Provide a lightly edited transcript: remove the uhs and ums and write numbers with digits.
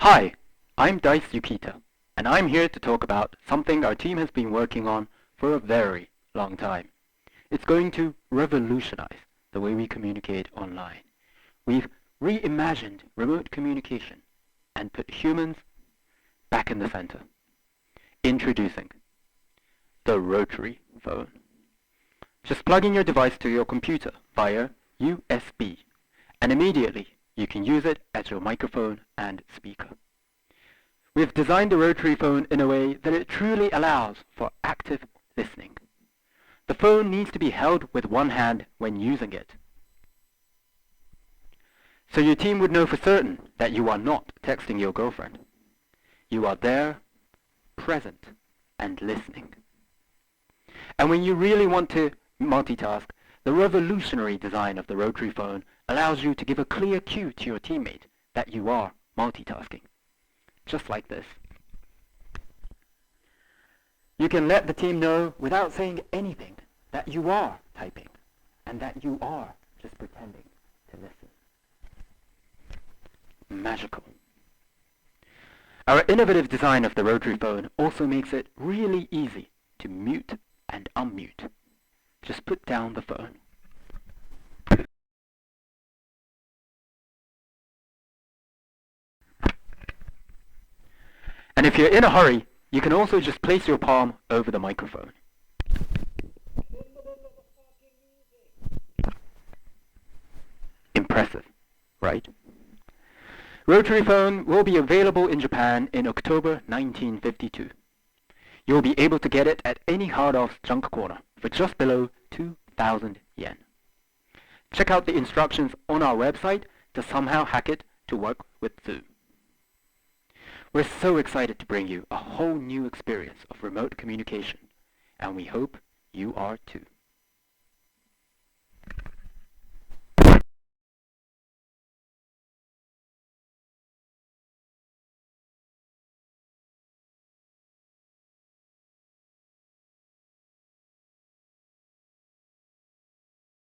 Hi, I'm Dice Yukita, and I'm here to talk about something our team has been working on for a very long time. It's going to revolutionize the way we communicate online. We've reimagined remote communication and put humans back in the center. Introducing the Rotary phone. Just plug in your device to your computer via USB, and immediately you can use it as your microphone and speaker. We've designed the Rotary phone in a way that it truly allows for active listening. The phone needs to be held with one hand when using it, so your team would know for certain that you are not texting your girlfriend. You are there, present, and listening. And when you really want to multitask, the revolutionary design of the Rotary phone allows you to give a clear cue to your teammate that you are multitasking. Just like this. You can let the team know without saying anything that you are typing and that you are just pretending to listen. Magical. Our innovative design of the Rotary phone also makes it really easy to mute and unmute. Just put down the phone. And if you're in a hurry, you can also just place your palm over the microphone. Impressive, right? Rotary phone will be available in Japan in October 1952. You'll be able to get it at any hard-off junk corner for just below 2,000 yen. Check out the instructions on our website to somehow hack it to work with Zoom. We're so excited to bring you a whole new experience of remote communication, and we hope you are too.